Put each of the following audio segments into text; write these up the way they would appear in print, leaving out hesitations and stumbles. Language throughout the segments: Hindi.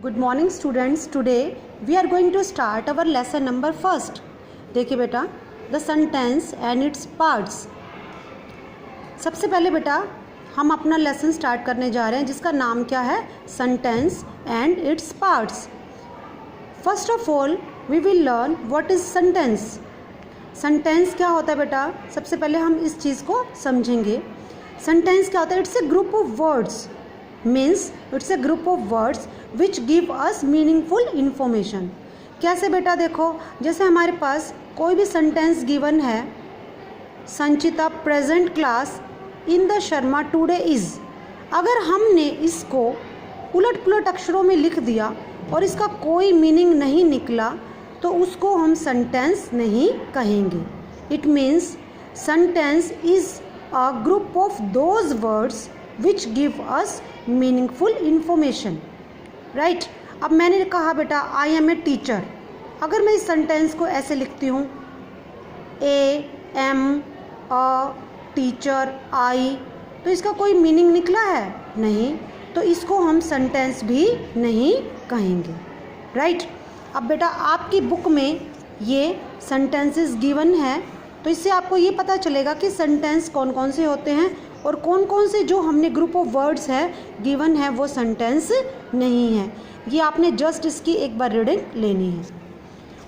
Good morning students, today we are going to start our lesson number first. देखिए बेटा, the sentence and its parts. सबसे पहले बेटा हम अपना लेसन स्टार्ट करने जा रहे हैं जिसका नाम क्या है, sentence and its parts. First of all we will learn what is sentence. Sentence क्या होता है बेटा, सबसे पहले हम इस चीज़ को समझेंगे। सेंटेंस क्या होता है? It's a group of words, means it's a group of words which give us meaningful information. कैसे बेटा? देखो, जैसे हमारे पास कोई भी सेंटेंस गिवन है, Sanchita present class in the Sharma today is. अगर हमने इसको उलट पुलट अक्षरों में लिख दिया और इसका कोई मीनिंग नहीं निकला तो उसको हम सेंटेंस नहीं कहेंगे। It means sentence is a group of those words which give us meaningful information, right. अब मैंने कहा बेटा आई एम ए टीचर। अगर मैं इस सेंटेंस को ऐसे लिखती हूँ, ए एम अ टीचर आई, तो इसका कोई मीनिंग निकला है? नहीं, तो इसको हम सेंटेंस भी नहीं कहेंगे, राइट। अब बेटा आपकी बुक में ये सेंटेंसेस गिवन है, तो इससे आपको ये पता चलेगा कि सेंटेंस कौन कौन से होते हैं और कौन कौन से जो हमने ग्रुप ऑफ वर्ड्स है गिवन है वो सेंटेंस नहीं है। ये आपने जस्ट इसकी एक बार रीडिंग लेनी है।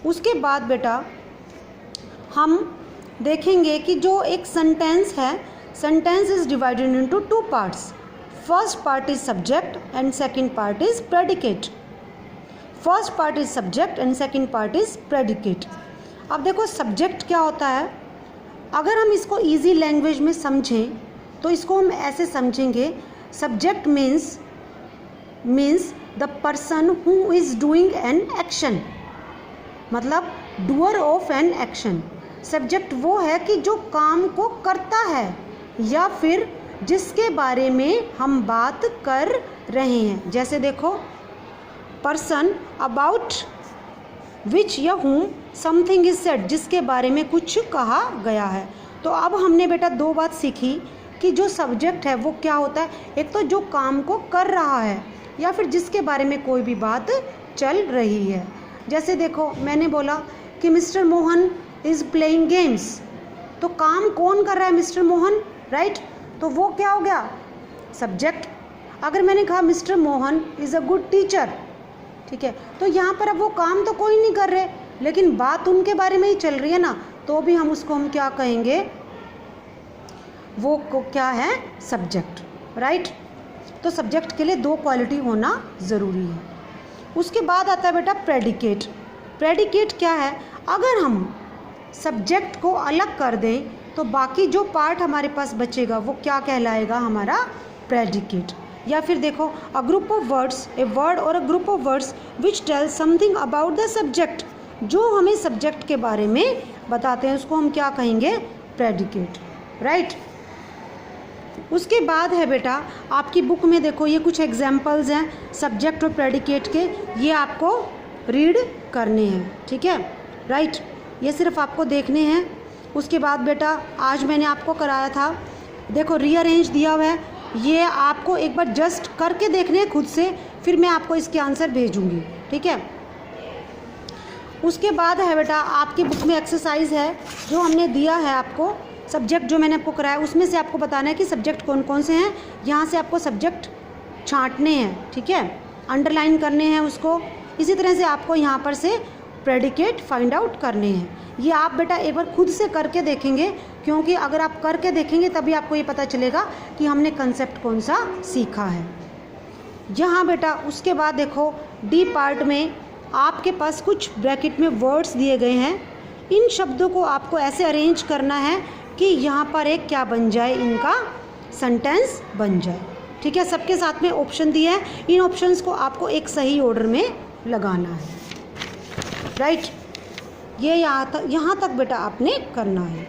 उसके बाद बेटा हम देखेंगे कि जो एक सेंटेंस है, sentence is divided into two parts. First part is subject and second part is predicate. First part is subject and second part is predicate. अब देखो सब्जेक्ट क्या होता है, अगर हम इसको इजी लैंग्वेज में समझें तो इसको हम ऐसे समझेंगे, subject means the person who is doing an action, मतलब doer of an action. Subject वो है कि जो काम को करता है या फिर जिसके बारे में हम बात कर रहे हैं। जैसे देखो, पर्सन अबाउट विच या whom समथिंग इज सेड, जिसके बारे में कुछ कहा गया है। तो अब हमने बेटा दो बात सीखी कि जो सब्जेक्ट है वो क्या होता है, एक तो जो काम को कर रहा है या फिर जिसके बारे में कोई भी बात चल रही है। जैसे देखो मैंने बोला कि mister Mohan is playing games, तो काम कौन कर रहा है? Mister Mohan, right. तो वो क्या हो गया? सब्जेक्ट। अगर मैंने कहा mister Mohan is a good teacher, ठीक है, तो यहाँ पर अब वो काम तो कोई नहीं कर रहे लेकिन बात उनके बारे में ही चल रही है ना, तो भी हम उसको हम क्या कहेंगे? वो को क्या है? Subject, right. तो सब्जेक्ट के लिए दो क्वालिटी होना ज़रूरी है। उसके बाद आता है बेटा प्रेडिकेट। प्रेडिकेट क्या है? अगर हम सब्जेक्ट को अलग कर दें तो बाकी जो पार्ट हमारे पास बचेगा वो क्या कहलाएगा? हमारा प्रेडिकेट। या फिर देखो, a group of words, a word और a group of words which tell something about the subject, जो हमें सब्जेक्ट के बारे में बताते हैं उसको हम क्या कहेंगे? Predicate, right. उसके बाद है बेटा आपकी बुक में देखो ये कुछ एग्जाम्पल्स हैं सब्जेक्ट और प्रेडिकेट के, ये आपको रीड करने हैं, ठीक है, राइट। ये सिर्फ आपको देखने हैं। उसके बाद बेटा आज मैंने आपको कराया था, देखो रीअरेंज दिया हुआ है, ये आपको एक बार जस्ट करके देखने हैं खुद से, फिर मैं आपको इसके आंसर भेजूँगी, ठीक है। उसके बाद है बेटा आपकी बुक में एक्सरसाइज है जो हमने दिया है आपको, सब्जेक्ट जो मैंने आपको कराया उसमें से आपको बताना है कि सब्जेक्ट कौन कौन से हैं। यहाँ से आपको सब्जेक्ट छांटने हैं, ठीक है, अंडरलाइन करने हैं उसको। इसी तरह से आपको यहाँ पर से प्रेडिकेट फाइंड आउट करने हैं। ये आप बेटा एक बार खुद से करके देखेंगे, क्योंकि अगर आप करके देखेंगे तभी आपको ये पता चलेगा कि हमने कंसेप्ट कौन सा सीखा है। यहाँ बेटा उसके बाद देखो डी पार्ट में आपके पास कुछ ब्रैकेट में वर्ड्स दिए गए हैं। इन शब्दों को आपको ऐसे अरेंज करना है कि यहाँ पर एक क्या बन जाए, इनका सेंटेंस बन जाए, ठीक है। सबके साथ में ऑप्शन दिए हैं, इन ऑप्शंस को आपको एक सही ऑर्डर में लगाना है, राइट। ये यहाँ तक बेटा आपने करना है।